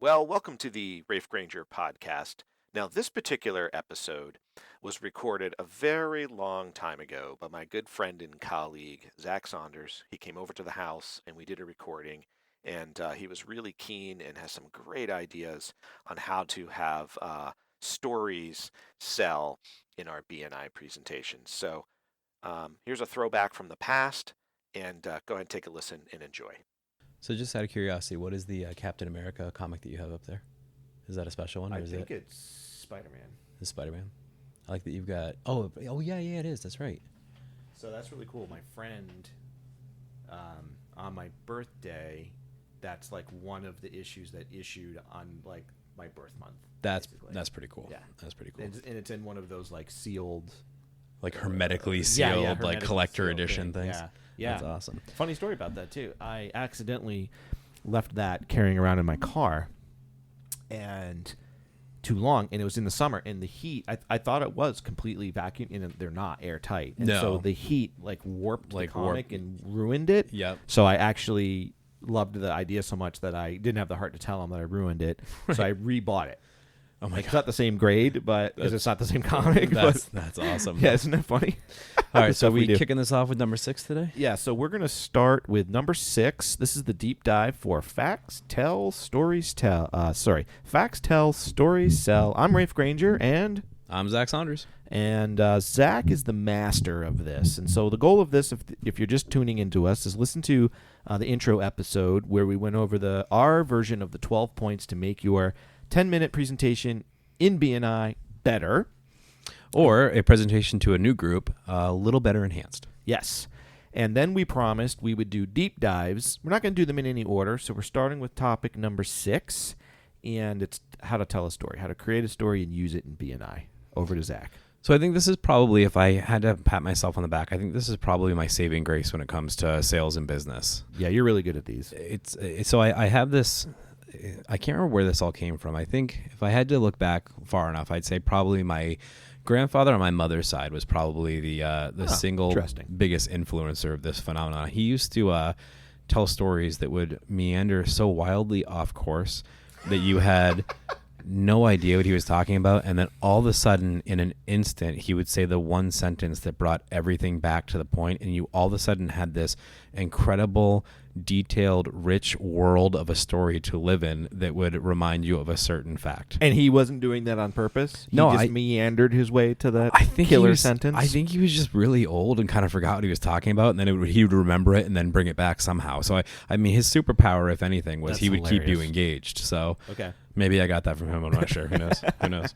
Well, welcome to the Rafe Granger podcast. Now, this particular episode was recorded a very long time ago by my good friend and colleague, Zach Saunders. He came over to the house and we did a recording, and he was really keen and has some great ideas on how to have stories sell in our BNI presentations. So here's a throwback from the past, and go ahead and take a listen and enjoy. So just out of curiosity, what is the Captain America comic that you have up there? Is that a special one? Or I is think it it's Spider-Man. the Spider-Man? I like that you've got. Oh yeah, it is. That's right. So that's really cool. My friend, on my birthday, that's like one of the issues that issued on like my birth month. That's basically. pretty cool. Yeah. That's pretty cool. And it's in one of those like sealed, Like hermetically yeah, sealed, like hermetically collector sealed edition thing. things. Yeah. That's awesome. Funny story about that too. I accidentally left that carrying around in my car, and too long, and it was in the summer, and the heat. I thought it was completely vacuum, and they're not airtight, and No. so the heat like warped Like the comic warped. and ruined it. Yep. So I actually loved the idea so much that I didn't have the heart to tell him that I ruined it. So I rebought it. Oh my It's god. not the same grade, but because it's not the same comic. That's awesome. Yeah, isn't that funny? All right, That's so what we do. kicking this off with number 6 today? Yeah, so we're going to start with number 6. This is the deep dive for Facts Tell, Stories Tell. Facts Tell, Stories Sell. I'm Rafe Granger, and I'm Zach Saunders. Zach is the master of this. And so the goal of this, if you're just tuning into us, is listen to the intro episode where we went over our version of the 12 points to make your 10-minute presentation in BNI better. Or a presentation to a new group, a little better enhanced. Yes. And then we promised we would do deep dives. We're not going to do them in any order, so we're starting with topic number 6, and it's how to tell a story, how to create a story and use it in BNI. Over to Zach. So I think this is probably, if I had to pat myself on the back, I think this is probably my saving grace when it comes to sales and business. Yeah, you're really good at these. I have this. I can't remember where this all came from. I think if I had to look back far enough, I'd say probably my grandfather on my mother's side was probably the single interesting. biggest influencer of this phenomenon. He used to tell stories that would meander so wildly off course that you had no idea what he was talking about, and then all of a sudden, in an instant, he would say the one sentence that brought everything back to the point, and you all of a sudden had this incredible, detailed, rich world of a story to live in that would remind you of a certain fact. And he wasn't doing that on purpose? He No, just meandered his way to that killer sentence? I think he was just really old and kind of forgot what he was talking about, and then he would remember it and then bring it back somehow. So, I mean, his superpower, if anything, was That's he would keep you hilarious. engaged. So Okay. maybe I got that from him. I'm not sure. Who knows? Who knows?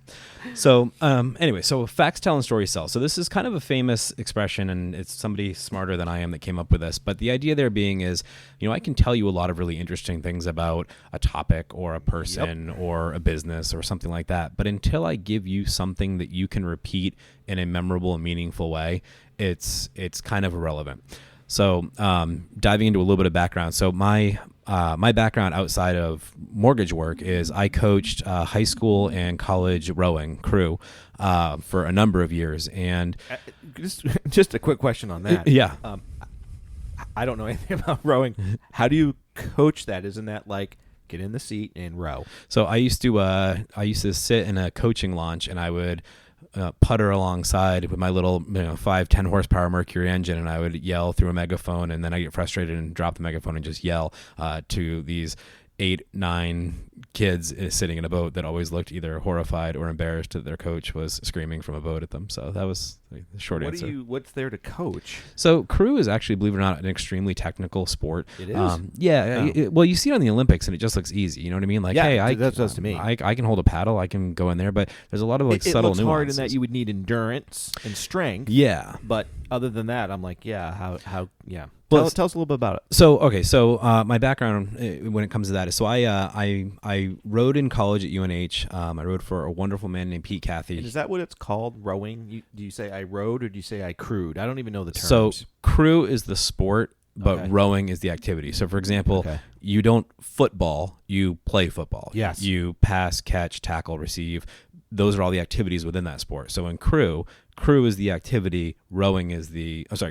So anyway, so facts tell and stories sell. So this is kind of a famous expression, and it's somebody smarter than I am that came up with this. But the idea there being is, I can tell you a lot of really interesting things about a topic or a person or a business or something like that. But until I give you something that you can repeat in a memorable and meaningful way, it's kind of irrelevant. So diving into a little bit of background. So my background outside of mortgage work is I coached high school and college rowing crew for a number of years. And Just a quick question on that. yeah. I don't know anything about rowing. How do you coach that? Isn't that like get in the seat and row? So I used to sit in a coaching launch, and I would putter alongside with my little 5-10 horsepower Mercury engine, and I would yell through a megaphone, and then I get frustrated and drop the megaphone and just yell to these 8-9 kids sitting in a boat that always looked either horrified or embarrassed that their coach was screaming from a boat at them. So that was the short answer. What's there to coach? So crew is actually, believe it or not, an extremely technical sport. It is? Well, you see it on the Olympics, and it just looks easy. You know what I mean? Like, Yeah, hey, that does to me. I can hold a paddle. I can go in there, but there's a lot of It subtle looks nuances. hard in that you would need endurance and strength. Yeah. But other than that, I'm like, yeah, how yeah. Well, Tell us a little bit about it. So my background when it comes to that is, so I rowed in college at UNH. I rowed for a wonderful man named Pete Cathy. And is that what it's called, rowing? Do you say I rowed or do you say I crewed? I don't even know the terms. So crew is the sport, but Okay. rowing is the activity. So for example, Okay. you don't football, you play football. Yes. You pass, catch, tackle, receive. Those are all the activities within that sport. So in crew is the activity,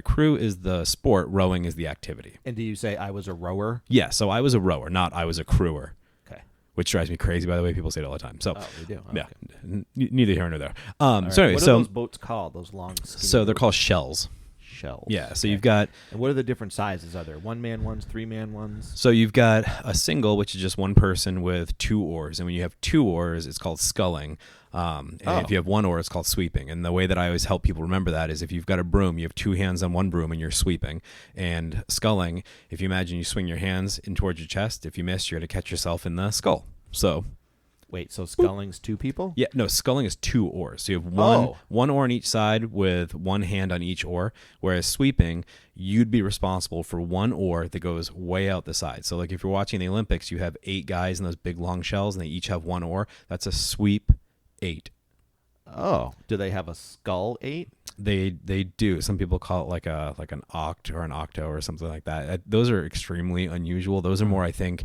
crew is the sport, rowing is the activity. And do you say I was a rower? Yeah, so I was a rower, not I was a crewer. Okay. which drives me crazy, by the way. People say it all the time. So, Oh, they do. Oh, yeah, okay. neither here nor there. All right. So anyway, what are those boats called? Those long. so they're called shells. Shells. Yeah. So you've got. And what are the different sizes? Are there 1-man ones, 3-man ones? So you've got a single, which is just one person with 2 oars, and when you have 2 oars, it's called sculling. And if you have 1 oar, it's called sweeping. And the way that I always help people remember that is if you've got a broom, you have 2 hands on one broom and you're sweeping. And sculling, if you imagine you swing your hands in towards your chest, if you miss, you're going to catch yourself in the skull. So. Wait, so sculling's 2 people? Yeah, no, sculling is 2 oars. So you have one oar on each side with 1 hand on each oar, whereas sweeping, you'd be responsible for 1 oar that goes way out the side. So like if you're watching the Olympics, you have 8 guys in those big long shells and they each have 1 oar. That's a sweep 8. Oh, do they have a scull 8? They do. Some people call it like an oct or an octo or something like that. Those are extremely unusual. Those are more, I think,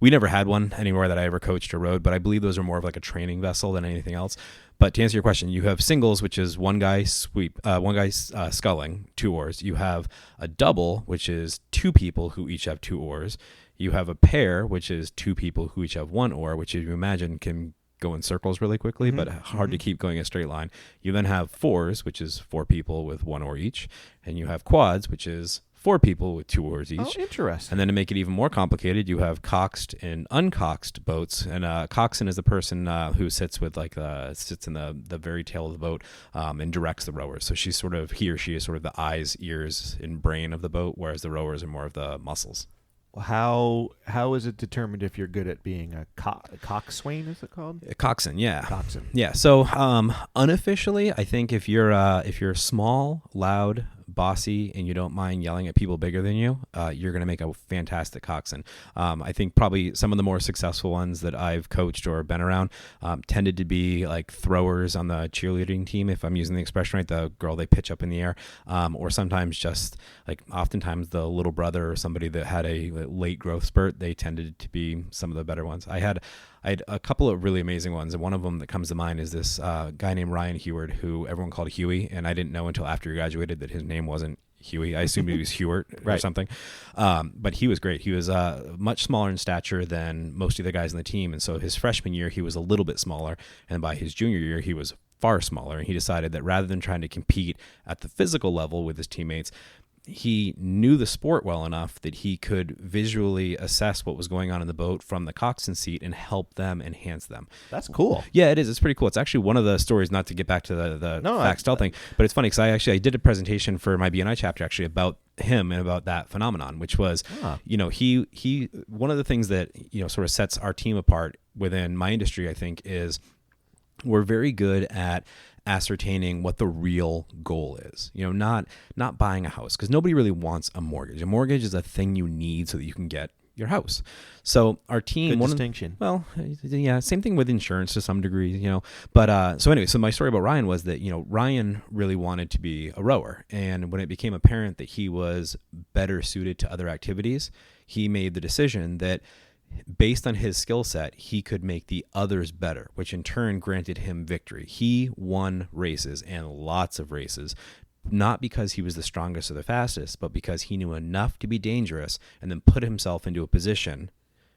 we never had one anywhere that I ever coached or rowed, but I believe those are more of like a training vessel than anything else. But to answer your question, you have singles, which is one guy sculling, 2 oars. You have a double, which is 2 people who each have 2 oars. You have a pair, which is 2 people who each have 1 oar, which if you imagine can go in circles really quickly, but hard to keep going a straight line. You then have 4s, which is 4 people with 1 oar each, and you have quads, which is 4 people with 2 oars each. Oh, interesting. And then to make it even more complicated, you have coxed and uncoxed boats. And coxswain is the person who sits with sits in the very tail of the boat and directs the rowers. So he or she is sort of the eyes, ears, and brain of the boat, whereas the rowers are more of the muscles. How is it determined if you're good at being a coxswain? Is it called? A coxswain, yeah. Coxswain. Yeah. So unofficially, I think if you're small, loud, bossy, and you don't mind yelling at people bigger than you, you're going to make a fantastic coxswain. I think probably some of the more successful ones that I've coached or been around tended to be like throwers on the cheerleading team, if I'm using the expression right, the girl they pitch up in the air, or sometimes just like oftentimes the little brother or somebody that had a late growth spurt, they tended to be some of the better ones. I had a couple of really amazing ones, and one of them that comes to mind is this guy named Ryan Heward, who everyone called Huey, and I didn't know until after he graduated that his name wasn't Huey. I assumed he was Hewart or something. But he was great. He was much smaller in stature than most of the guys on the team, and so his freshman year he was a little bit smaller, and by his junior year he was far smaller, and he decided that rather than trying to compete at the physical level with his teammates, he knew the sport well enough that he could visually assess what was going on in the boat from the coxswain seat and help them enhance them. That's cool. Yeah, it is. It's pretty cool. It's actually one of the stories, not to get back to the facts tell thing, but it's funny because I did a presentation for my BNI chapter actually about him and about that phenomenon, which was, he one of the things that, sort of sets our team apart within my industry, I think, is we're very good at ascertaining what the real goal is. Not buying a house, because nobody really wants a mortgage. A mortgage is a thing you need so that you can get your house. So our team, good distinction. Well, yeah, same thing with insurance to some degree, But so anyway, so my story about Ryan was that Ryan really wanted to be a rower, and when it became apparent that he was better suited to other activities, he made the decision that based on his skill set, he could make the others better, which in turn granted him victory. He won races, and lots of races, not because he was the strongest or the fastest, but because he knew enough to be dangerous and then put himself into a position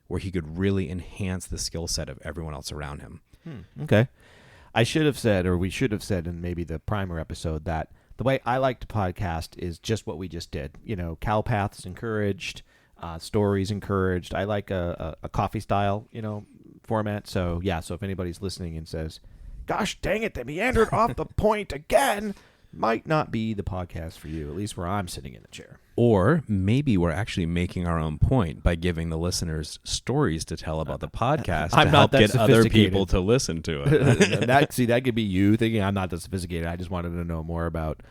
where he could really enhance the skill set of everyone else around him. Okay. I should have said, or we should have said in maybe the primer episode, that the way I like to podcast is just what we just did. Cow paths encouraged, stories encouraged. I like a coffee style, format. So yeah. So if anybody's listening and says, "Gosh dang it, they meandered off the point again," might not be the podcast for you. At least where I'm sitting in the chair. Or maybe we're actually making our own point by giving the listeners stories to tell about the podcast to help get other people to listen to it. that could be you thinking I'm not that sophisticated. I just wanted to know more about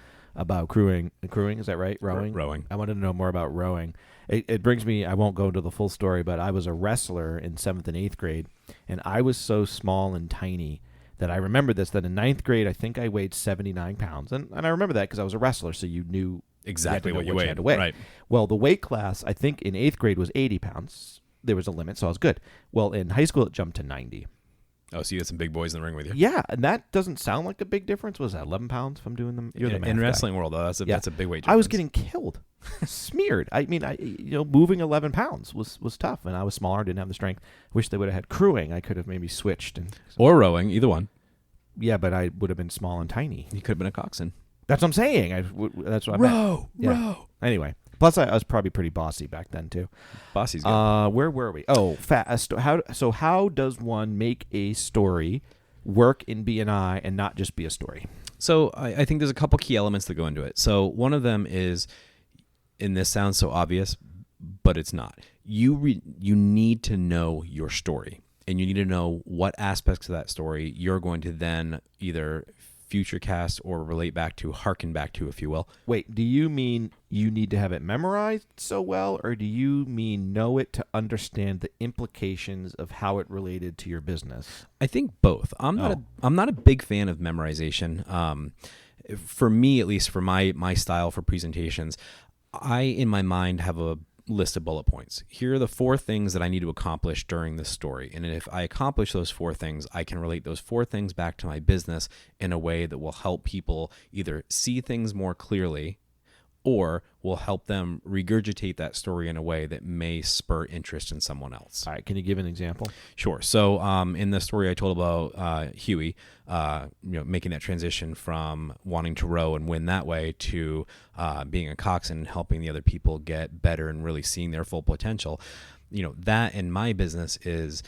crewing. Crewing, is that right? Rowing. I wanted to know more about rowing. It brings me, I won't go into the full story, but I was a wrestler in 7th and 8th grade, and I was so small and tiny that I remember this, that in 9th grade, I think I weighed 79 pounds. And I remember that because I was a wrestler, so you knew exactly what you had to weigh. Right. Well, the weight class, I think in 8th grade was 80 pounds. There was a limit, so I was good. Well, in high school, it jumped to 90. Oh, so you had some big boys in the ring with you. Yeah, and that doesn't sound like a big difference. Was that 11 pounds if I'm doing them? You're the math In guy. wrestling world, though, that's a big weight difference. I was getting killed, smeared. I mean, moving 11 pounds was tough, and I was smaller, didn't have the strength. Wish they would have had crewing. I could have maybe switched. Or rowing, either one. Yeah, but I would have been small and tiny. You could have been a coxswain. That's what I'm saying. That's what I meant. Row. Anyway, plus I was probably pretty bossy back then too. Bossy's good. Where were we? Oh, how does one make a story work in BNI and not just be a story? So I think there's a couple key elements that go into it. So one of them is, and this sounds so obvious, but it's not. You need to know your story, and you need to know what aspects of that story you're going to then either future cast or relate back to, harken back to, if you will. Wait, do you mean you need to have it memorized so well, or do you mean know it to understand the implications of how it related to your business? I think both. I'm not a big fan of memorization. For me, at least, for my style for presentations, I in my mind have a list of bullet points. Here are the 4 things that I need to accomplish during this story. And if I accomplish those 4 things, I can relate those 4 things back to my business in a way that will help people either see things more clearly or will help them regurgitate that story in a way that may spur interest in someone else. All right, can you give an example? Sure. So in the story I told about Huey, making that transition from wanting to row and win that way to being a coxswain and helping the other people get better and really seeing their full potential. That in my business is,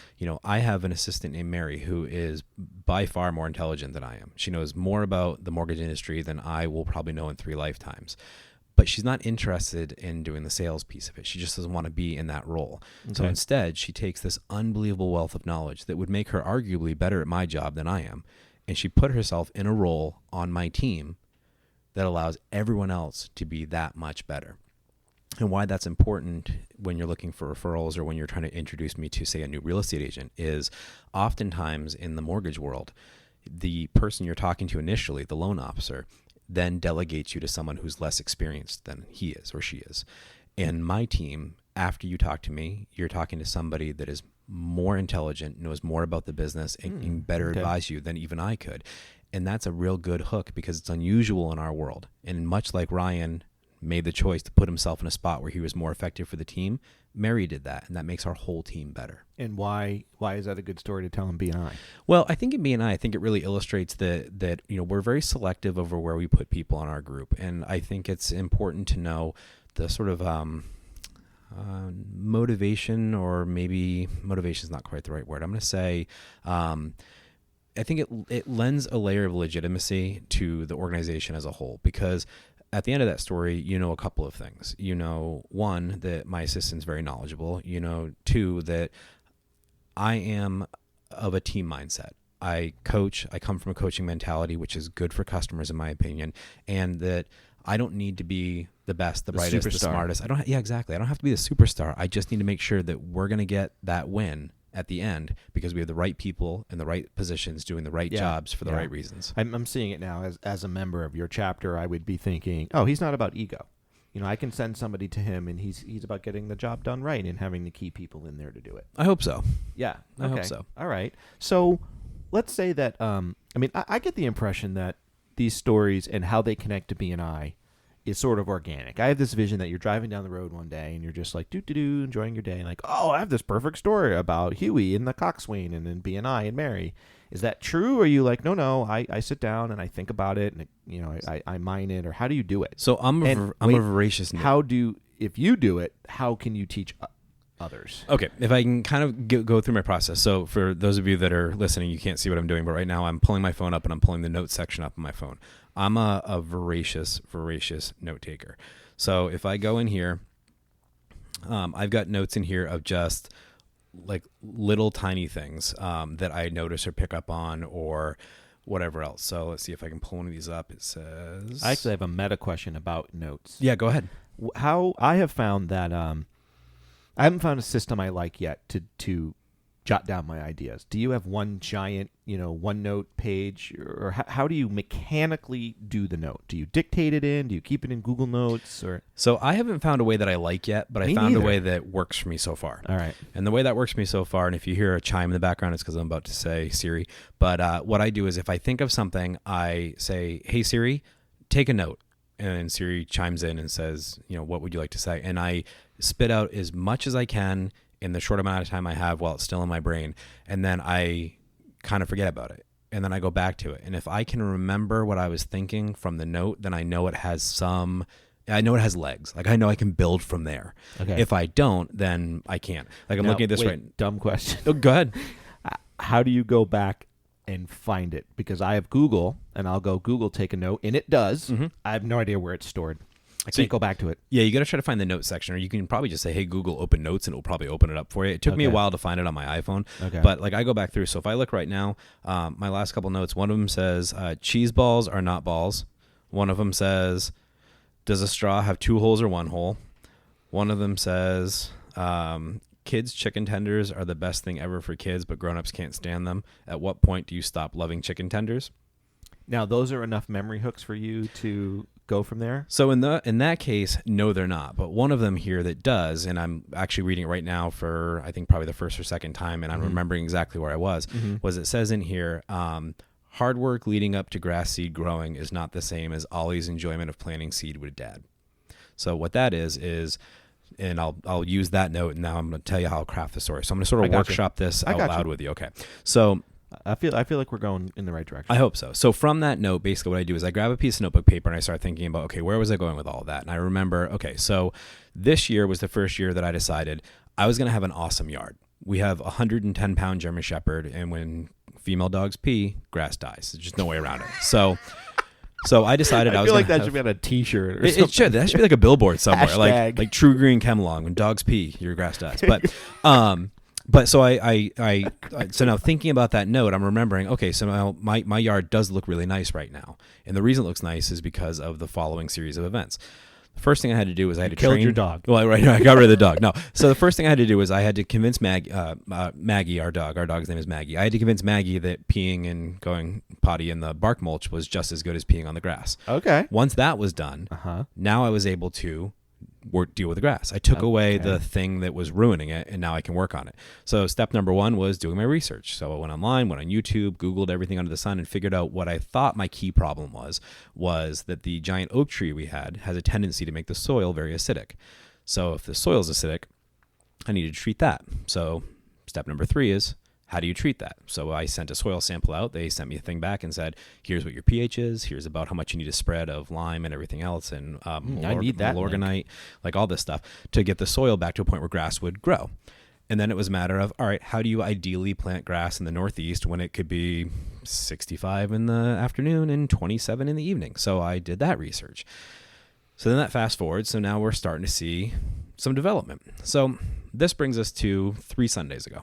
I have an assistant named Mary who is by far more intelligent than I am. She knows more about the mortgage industry than I will probably know in 3 lifetimes. But she's not interested in doing the sales piece of it. She just doesn't want to be in that role. Okay. So instead, she takes this unbelievable wealth of knowledge that would make her arguably better at my job than I am. And she put herself in a role on my team that allows everyone else to be that much better. And why that's important when you're looking for referrals or when you're trying to introduce me to, say, a new real estate agent is oftentimes in the mortgage world, the person you're talking to initially, the loan officer, then delegates you to someone who's less experienced than he is or she is. And my team, after you talk to me, you're talking to somebody that is more intelligent, knows more about the business, and can better advise you than even I could. And that's a real good hook because it's unusual in our world. And much like Ryan made the choice to put himself in a spot where he was more effective for the team, Mary did that, and that makes our whole team better. And why is that a good story to tell in BNI? Well, I think in BNI, I think it really illustrates that we're very selective over where we put people in our group, and I think it's important to know the sort of motivation, or maybe motivation is not quite the right word. I'm going to say I think it lends a layer of legitimacy to the organization as a whole, because at the end of that story, a couple of things. One, that my assistant's very knowledgeable. 2, that I am of a team mindset. I coach. I come from a coaching mentality, which is good for customers, in my opinion, and that I don't need to be the best, the brightest, the smartest. Exactly. I don't have to be the superstar. I just need to make sure that we're going to get that win at the end because we have the right people in the right positions doing the right jobs for the right reasons. I'm seeing it now as a member of your chapter. I would be thinking, oh, he's not about ego. I can send somebody to him, and he's about getting the job done right and having the key people in there to do it. I hope so. Yeah, I hope so. All right. So let's say that I get the impression that these stories and how they connect to BNI is sort of organic. I have this vision that you're driving down the road one day and you're just like doo-doo-doo, enjoying your day, and like, oh, I have this perfect story about Huey and the coxswain and then BNI and Mary. Is that true? Or are you like, no, I sit down and I think about it and I mine it, or how do you do it? So I'm a voracious nerd. If you do it, how can you teach others? Okay, if I can kind of go through my process. So for those of you that are listening, you can't see what I'm doing, but right now I'm pulling my phone up and I'm pulling the notes section up on my phone. I'm a voracious note taker. So if I go in here, I've got notes in here of just like little tiny things that I notice or pick up on or whatever else. So let's see if I can pull one of these up. It says... I actually have a meta question about notes. Yeah, go ahead. How I have found that I haven't found a system I like yet to jot down my ideas? Do you have one giant, OneNote page, or how do you mechanically do the note? Do you dictate it in? Do you keep it in Google Notes? Or So I haven't found a way that I like yet, but I Me found neither. a way that works for me so far. all right, And the way that works for me so far, and if you hear a chime in the background, it's because I'm about to say Siri. But what I do is if I think of something, I say, hey, Siri, take a note. And Siri chimes in and says, what would you like to say? And I spit out as much as I can in the short amount of time I have while it's still in my brain. And then I kind of forget about it. And then I go back to it. And if I can remember what I was thinking from the note, then I know it has legs. Like I know I can build from there. Okay. If I don't, then I can't. Like I'm Now, looking at this wait, right. Dumb question. Oh, go ahead. How do you go back and find it? Because I have Google, and I'll go Google, take a note, and it does. Mhm. I have no idea where it's stored. I So can't go back to it. Yeah, you got to try to find the notes section, or you can probably just say, hey, Google, open notes, and it will probably open it up for you. It took me a Okay. while to find it on my iPhone, Okay. but like I go back through. So if I look right now, my last couple notes, one of them says, cheese balls are not balls. One of them says, does a straw have 2 holes or 1 hole? One of them says, kids' chicken tenders are the best thing ever for kids, but grown-ups can't stand them. At what point do you stop loving chicken tenders? Now, those are enough memory hooks for you to go from there? So in that case, no, they're not. But one of them here that does, and I'm actually reading it right now for I think probably the first or second time, and I'm remembering exactly where I was it says in here, hard work leading up to grass seed growing is not the same as Ollie's enjoyment of planting seed with Dad. So what that is, and I'll use that note, and now I'm going to tell you how I'll craft the story. So I'm going to sort I of got you. workshop this I out got loud you. with you. Okay. So I feel like we're going in the right direction. I hope so. So from that note, basically what I do is I grab a piece of notebook paper and I start thinking about, okay, where was I going with all of that? And I remember, okay, so this year was the first year that I decided I was going to have an awesome yard. We have a 110-pound German Shepherd, and when female dogs pee, grass dies. There's just no way around it. So I decided I was feel like gonna that should be on a T-shirt or it something. should. That should be like a billboard somewhere, Hashtag. like True Green Chemalong. When dogs pee, your grass dies. But so so now thinking about that note, I'm remembering. Okay, so now my yard does look really nice right now, and the reason it looks nice is because of the following series of events. The first thing I had to do was I had to killed train your dog. Well, right, I got rid of the dog. No, so the first thing I had to do was I had to convince Maggie, our dog. Our dog's name is Maggie. I had to convince Maggie that peeing and going potty in the bark mulch was just as good as peeing on the grass. Okay. Once that was done, now I was able to deal with the grass. I took away the thing that was ruining it, and now I can work on it. So step number 1 was doing my research. So I went online, went on YouTube, Googled everything under the sun, and figured out what I thought my key problem was that the giant oak tree we had has a tendency to make the soil very acidic. So if the soil's acidic, I needed to treat that. So step number 3 is, how do you treat that? So I sent a soil sample out. They sent me a thing back and said, here's what your pH is. Here's about how much you need a spread of lime and everything else, and I need that Malorganite, like all this stuff, to get the soil back to a point where grass would grow. And then it was a matter of, all right, how do you ideally plant grass in the Northeast when it could be 65 in the afternoon and 27 in the evening? So I did that research. So then that fast forward. So now we're starting to see some development. So this brings us to 3 Sundays ago.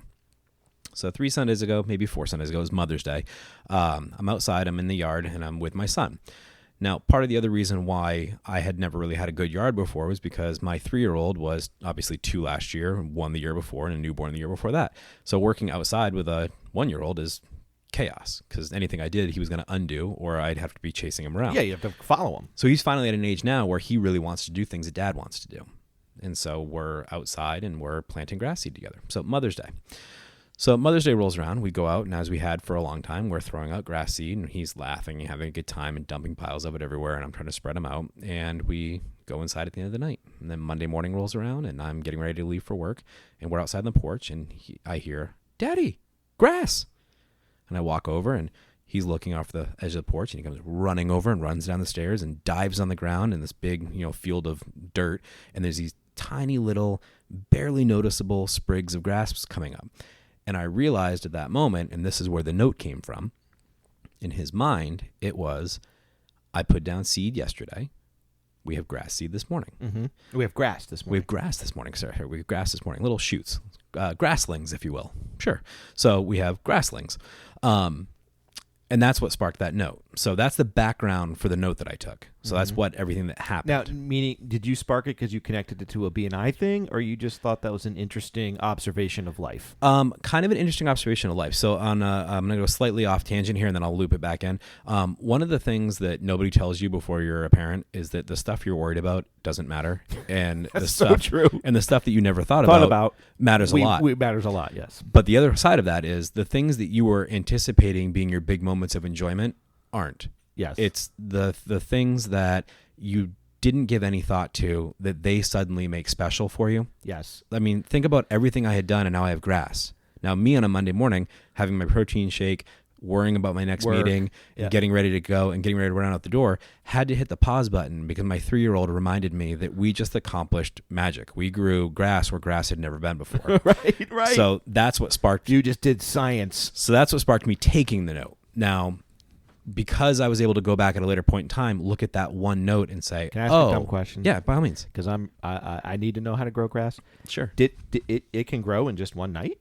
So 3 Sundays ago, maybe 4 Sundays ago, it was Mother's Day. I'm outside, I'm in the yard, and I'm with my son. Now, part of the other reason why I had never really had a good yard before was because my 3-year-old was obviously 2 last year, 1 the year before, and a newborn the year before that. So working outside with a 1-year-old is chaos, because anything I did, he was going to undo, or I'd have to be chasing him around. Yeah, you have to follow him. So he's finally at an age now where he really wants to do things that Dad wants to do. And so we're outside and we're planting grass seed together. So Mother's Day. So Mother's Day rolls around, we go out, and as we had for a long time, we're throwing out grass seed, and he's laughing and having a good time and dumping piles of it everywhere, and I'm trying to spread them out, and we go inside at the end of the night. And then Monday morning rolls around, and I'm getting ready to leave for work, and we're outside on the porch, and I hear, "Daddy, grass!" And I walk over, and he's looking off the edge of the porch, and he comes running over and runs down the stairs and dives on the ground in this big, field of dirt, and there's these tiny little, barely noticeable sprigs of grass coming up. And I realized at that moment, and this is where the note came from, in his mind, it was, I put down seed yesterday. We have grass seed this morning. Mm-hmm. We have grass this We morning. have grass this morning, sir. We have grass this morning. Little shoots. Grasslings, if you will. Sure. So we have grasslings. And that's what sparked that note. So that's the background for the note that I took. So that's what everything that happened. Now, meaning, did you spark it because you connected it to a BNI thing, or you just thought that was an interesting observation of life? Kind of an interesting observation of life. So I'm going to go slightly off tangent here, and then I'll loop it back in. One of the things that nobody tells you before you're a parent is that the stuff you're worried about doesn't matter, and That's the so stuff true. and the stuff that you never thought about matters a lot. Matters a lot, yes. But the other side of that is the things that you were anticipating being your big moments of enjoyment aren't. Yes. It's the things that you didn't give any thought to that they suddenly make special for you. Yes. I mean, think about everything I had done, and now I have grass. Now, me on a Monday morning, having my protein shake, worrying about my next meeting, and getting ready to go and getting ready to run out the door, had to hit the pause button because my 3-year-old reminded me that we just accomplished magic. We grew grass where grass had never been before. Right. So that's what sparked. You just did science. So that's what sparked me taking the note. Now, because I was able to go back at a later point in time, look at that one note and say, Can I ask a dumb question? Yeah, by all means. Because I need to know how to grow grass. Sure. It can grow in just one night?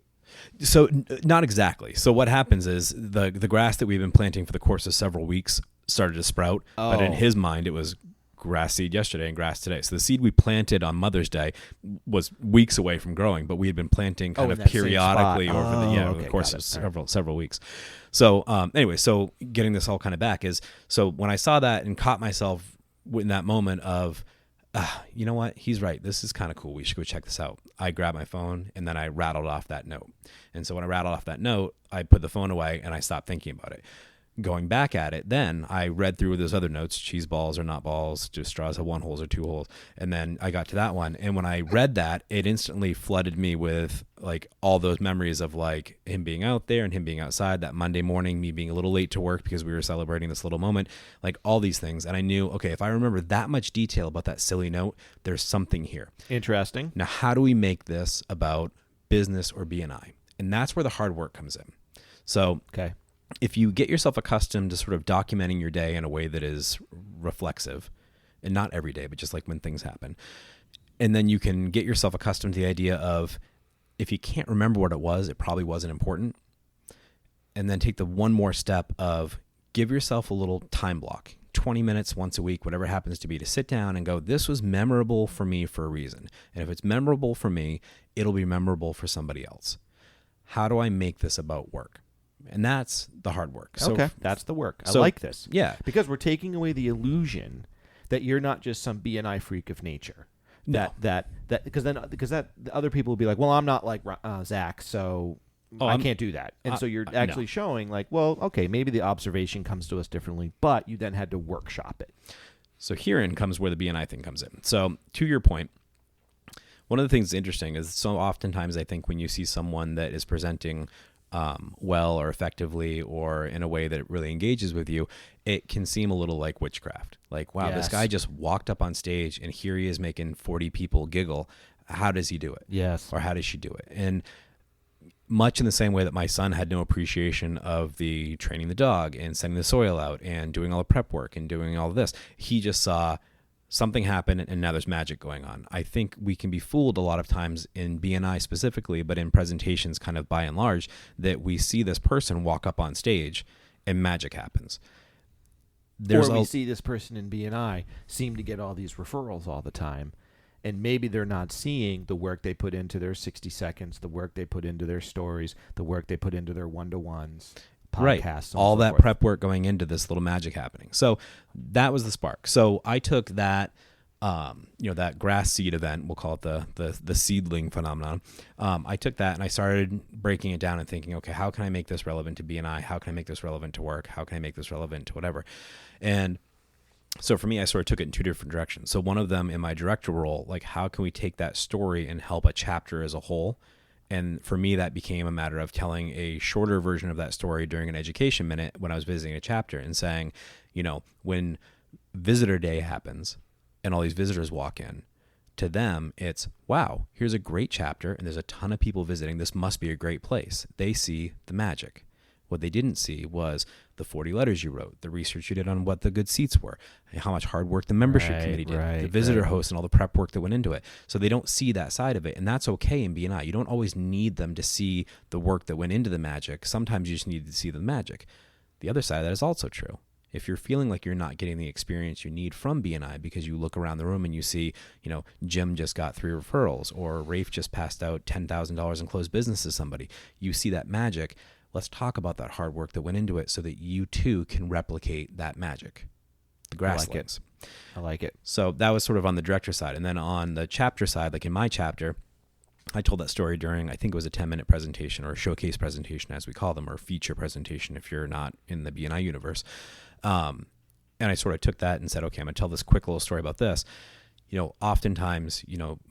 So not exactly. So what happens is the grass that we've been planting for the course of several weeks started to sprout, but in his mind it was grass seed yesterday and grass today. So the seed we planted on Mother's Day was weeks away from growing, but we had been planting kind of periodically over the course of several weeks. So anyway, so getting this all kind of back is, so when I saw that and caught myself in that moment of, you know what, he's right, this is kind of cool, we should go check this out. I grabbed my phone and then I rattled off that note. And so when I rattled off that note, I put the phone away and I stopped thinking about it. Going back at it, then I read through those other notes, cheese balls or not balls, do straws have 1 hole or 2 holes? And then I got to that one. And when I read that, it instantly flooded me with like all those memories of like him being out there and him being outside that Monday morning, me being a little late to work because we were celebrating this little moment, like all these things. And I knew, okay, if I remember that much detail about that silly note, there's something here. Interesting. Now, how do we make this about business or BNI? And that's where the hard work comes in. So, okay. If you get yourself accustomed to sort of documenting your day in a way that is reflexive, and not every day, but just like when things happen, and then you can get yourself accustomed to the idea of, if you can't remember what it was, it probably wasn't important. And then take the one more step of give yourself a little time block, 20 minutes once a week, whatever it happens to be, to sit down and go, this was memorable for me for a reason. And if it's memorable for me, it'll be memorable for somebody else. How do I make this about work? And that's the hard work. So, okay, that's the work. I like this. Yeah. Because we're taking away the illusion that you're not just some BNI freak of nature. No. Because the other people will be like, well, I'm not like Zach, so I can't do that. And so you're actually showing like, well, okay, maybe the observation comes to us differently, but you then had to workshop it. So herein comes where the BNI thing comes in. So to your point, one of the things that's interesting is, so oftentimes I think when you see someone that is presenting well or effectively or in a way that it really engages with you, it can seem a little like witchcraft. Like, wow, this guy just walked up on stage and here he is making 40 people giggle. How does he do it? Yes. Or how does she do it? And much in the same way that my son had no appreciation of the training the dog and sending the soil out and doing all the prep work and doing all of this, he just saw something happen and now there's magic going on. I think we can be fooled a lot of times in BNI specifically, but in presentations kind of by and large, that we see this person walk up on stage and magic happens. Or we see this person in BNI seem to get all these referrals all the time, and maybe they're not seeing the work they put into their 60 seconds, the work they put into their stories, the work they put into their one-to-ones. Right. All that prep work going into this little magic happening. So that was the spark. So I took that, that grass seed event, we'll call it the seedling phenomenon. I took that and I started breaking it down and thinking, okay, how can I make this relevant to BNI? How can I make this relevant to work? How can I make this relevant to whatever? And so for me, I sort of took it in 2 different directions. So one of them in my director role, like how can we take that story and help a chapter as a whole? And for me, that became a matter of telling a shorter version of that story during an education minute when I was visiting a chapter and saying, when visitor day happens and all these visitors walk in, to them, it's, wow, here's a great chapter and there's a ton of people visiting. This must be a great place. They see the magic. What they didn't see was the 40 letters you wrote, the research you did on what the good seats were, how much hard work the membership committee did, the visitor host and all the prep work that went into it. So they don't see that side of it. And that's okay in BNI. You don't always need them to see the work that went into the magic. Sometimes you just need to see the magic. The other side of that is also true. If you're feeling like you're not getting the experience you need from BNI because you look around the room and you see, Jim just got 3 referrals, or Raef just passed out $10,000 in closed business to somebody, you see that magic. Let's talk about that hard work that went into it so that you too can replicate that magic. The grasslands. I like it. So that was sort of on the director side. And then on the chapter side, like in my chapter, I told that story during, I think it was a 10-minute presentation, or a showcase presentation as we call them, or feature presentation if you're not in the BNI universe. And I sort of took that and said, okay, I'm going to tell this quick little story about this. Oftentimes,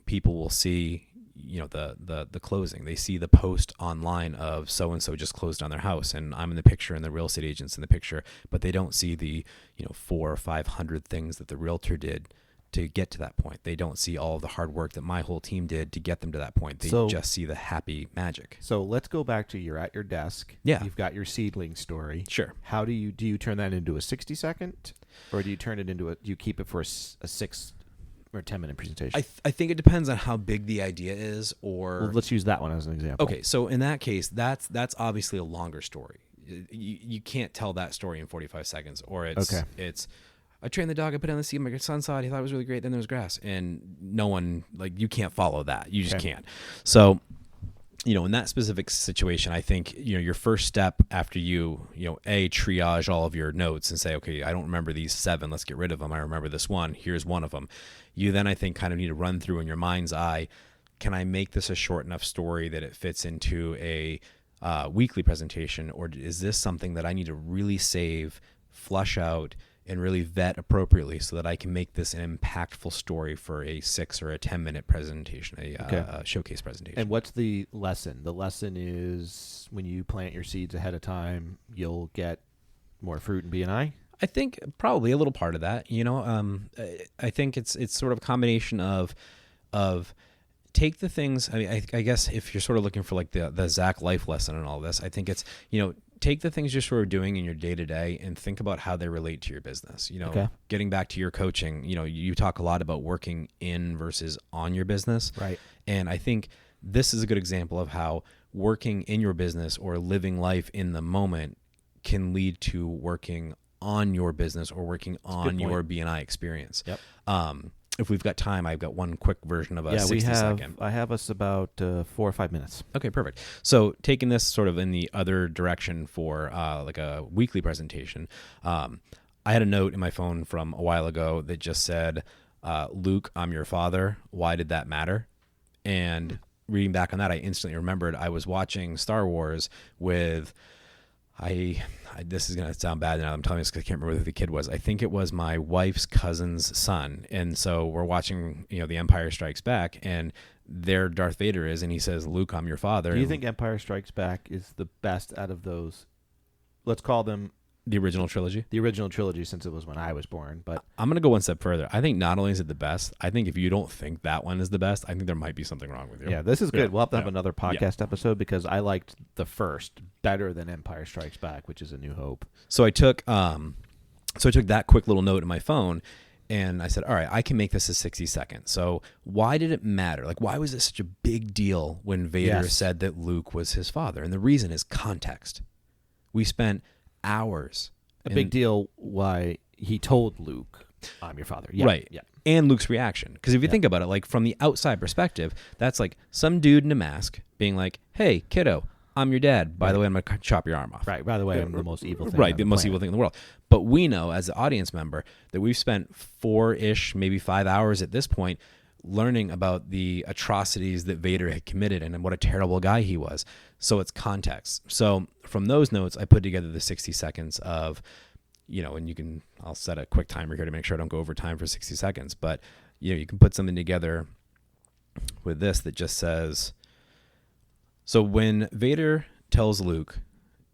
people will see, the closing. They see the post online of so-and-so just closed on their house, and I'm in the picture and the real estate agent's in the picture, but they don't see the, 400 or 500 things that the realtor did to get to that point. They don't see all of the hard work that my whole team did to get them to that point. They just see the happy magic. So let's go back to, you're at your desk. Yeah. You've got your seedling story. Sure. How do you turn that into a 60-second, or do you turn it into do you keep it for a 6 or 10-minute presentation? I think it depends on how big the idea is, or... Well, let's use that one as an example. Okay, so in that case, that's obviously a longer story. You can't tell that story in 45 seconds, or it's I trained the dog, I put it on the seat, my son saw it, he thought it was really great, then there was grass. And no one, you can't follow that. You just can't. So, in that specific situation, I think, your first step after you triage all of your notes and say, okay, I don't remember these 7, let's get rid of them. I remember this one, here's one of them. You then, I think, kind of need to run through in your mind's eye, can I make this a short enough story that it fits into a weekly presentation, or is this something that I need to really save, flush out, and really vet appropriately so that I can make this an impactful story for a 6 or a 10-minute presentation, a showcase presentation. And what's the lesson? The lesson is when you plant your seeds ahead of time, you'll get more fruit in BNI? I think probably a little part of that. I think it's sort of a combination of take the things. I mean, I guess if you're sort of looking for like the Zach life lesson and all this, I think it's take the things you're sort of doing in your day-to-day and think about how they relate to your business. Getting back to your coaching, you talk a lot about working in versus on your business. Right. And I think this is a good example of how working in your business or living life in the moment can lead to working on your business or working on your BNI experience. Yep. If we've got time, I've got one quick version of a 60-second. I have us about 4 or 5 minutes. Okay, perfect. So taking this sort of in the other direction for like a weekly presentation, I had a note in my phone from a while ago that just said, Luke, I'm your father. Why did that matter? And reading back on that, I instantly remembered I was watching Star Wars with... this is going to sound bad now I'm telling you this because I can't remember who the kid was. I think it was my wife's cousin's son. And so we're watching, The Empire Strikes Back, and there Darth Vader is, and he says, Luke, I'm your father. Do you think Empire Strikes Back is the best out of those? Let's call them the original trilogy? The original trilogy, since it was when I was born. But I'm going to go one step further. I think not only is it the best, I think if you don't think that one is the best, I think there might be something wrong with you. Yeah, this is good. We'll have to have another podcast episode because I liked the first better than Empire Strikes Back, which is A New Hope. So I took that quick little note in my phone, and I said, all right, I can make this a 60 seconds. So why did it matter? Like, why was it such a big deal when Vader said that Luke was his father? And the reason is context. We spent hours. A big deal why he told Luke, I'm your father. Yeah, right. Yeah. And Luke's reaction. Because if you think about it, like from the outside perspective, that's like some dude in a mask being like, hey, kiddo, I'm your dad. By the way, I'm going to chop your arm off. Right. By the way, I'm the most evil thing. Right. The most evil thing in the world. But we know as an audience member that we've spent 4-ish, maybe 5 hours at this point learning about the atrocities that Vader had committed and what a terrible guy he was. So it's context. So from those notes, I put together the 60 seconds of, and I'll set a quick timer here to make sure I don't go over time for 60 seconds. But, you can put something together with this that just says, so when Vader tells Luke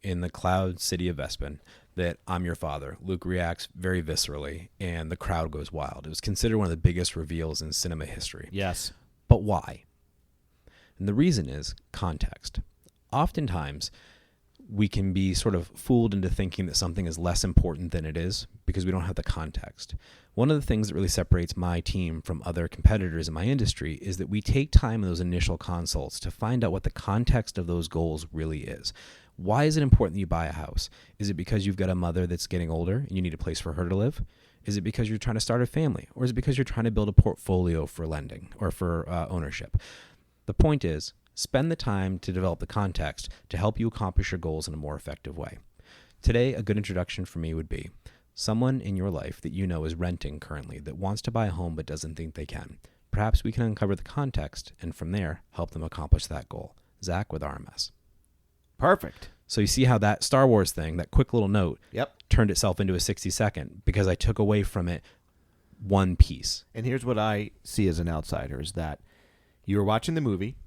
in the cloud city of Bespin that I'm your father, Luke reacts very viscerally and the crowd goes wild. It was considered one of the biggest reveals in cinema history. Yes. But why? And the reason is context. Oftentimes, we can be sort of fooled into thinking that something is less important than it is because we don't have the context. One of the things that really separates my team from other competitors in my industry is that we take time in those initial consults to find out what the context of those goals really is. Why is it important that you buy a house? Is it because you've got a mother that's getting older and you need a place for her to live? Is it because you're trying to start a family? Or is it because you're trying to build a portfolio for lending or for ownership? The point is, spend the time to develop the context to help you accomplish your goals in a more effective way. Today, a good introduction for me would be someone in your life that you know is renting currently that wants to buy a home but doesn't think they can. Perhaps we can uncover the context and from there help them accomplish that goal. Zach with RMS. Perfect. So you see how that Star Wars thing, that quick little note, Yep. turned itself into a 60-second because I took away from it one piece. And here's what I see as an outsider is that you were watching the movie,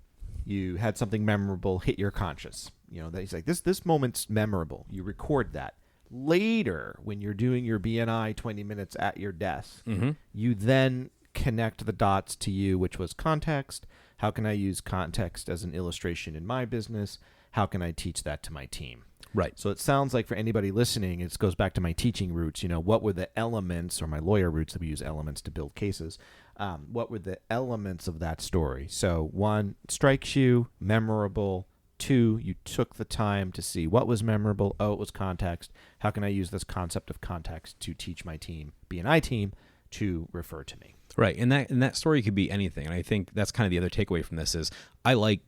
you had something memorable hit your conscious. You know, that he's like, this moment's memorable. You record that. Later, when you're doing your BNI 20 minutes at your desk, you then connect the dots to you, which was context. How can I use context as an illustration in my business? How can I teach that to my team? Right. So it sounds like for anybody listening, it goes back to my teaching roots. You know, what were the elements, or my lawyer roots that we use elements to build cases? What were the elements of that story? So 1, strikes you, memorable. 2, you took the time to see what was memorable. Oh, it was context. How can I use this concept of context to teach my team, BNI team, to refer to me? Right. And that story could be anything. And I think that's kind of the other takeaway from this is I like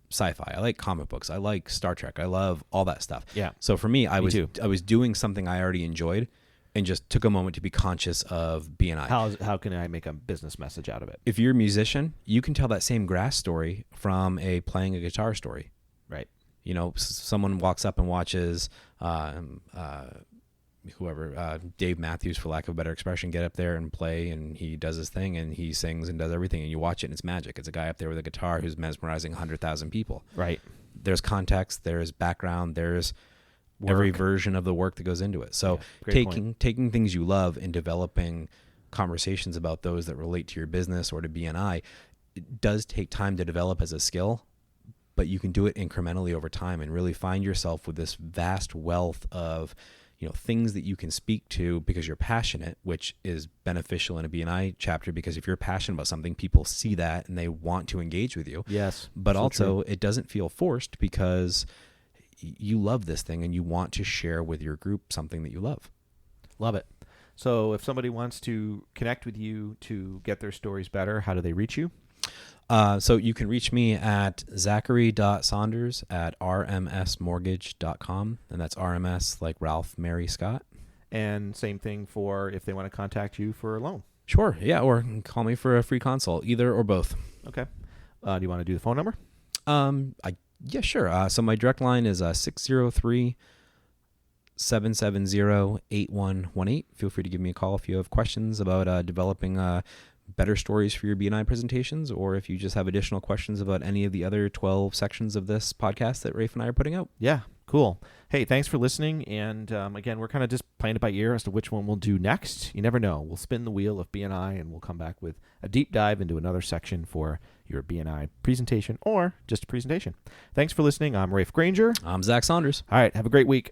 sci-fi. I like comic books. I like Star Trek. I love all that stuff. Yeah. So for me, I was too. doing something I already enjoyed and just took a moment to be conscious of BNI. How can I make a business message out of it? If you're a musician, you can tell that same grass story from playing a guitar story. Right. You know, someone walks up and watches whoever, Dave Matthews, for lack of a better expression, get up there and play, and he does his thing, and he sings and does everything, and you watch it, and it's magic. It's a guy up there with a guitar who's mesmerizing 100,000 people. Right. There's context, there's background, there's every version of the work that goes into it. So taking things you love and developing conversations about those that relate to your business or to BNI, it does take time to develop as a skill, but you can do it incrementally over time and really find yourself with this vast wealth of, you know, things that you can speak to because you're passionate, which is beneficial in a BNI chapter, because if you're passionate about something, people see that and they want to engage with you. Yes. But so also true. it doesn't feel forced because you love this thing and you want to share with your group something that you love. Love it. So if somebody wants to connect with you to get their stories better, how do they reach you? So you can reach me at zachary.saunders@rmsmortgage.com, and that's RMS like Ralph, Mary, Scott. And same thing for if they want to contact you for a loan. Sure, yeah, or call me for a free consult, either or both. Okay. Do you want to do the phone number? Yeah, sure. So my direct line is 603-770-8118. Feel free to give me a call if you have questions about developing better stories for your BNI presentations, or if you just have additional questions about any of the other 12 sections of this podcast that Raef and I are putting out. Yeah, cool. Hey, thanks for listening. And again, we're kind of just playing it by ear as to which one we'll do next. You never know. We'll spin the wheel of BNI and we'll come back with a deep dive into another section for your BNI presentation or just a presentation. Thanks for listening. I'm Raef Granger. I'm Zach Saunders. All right, have a great week.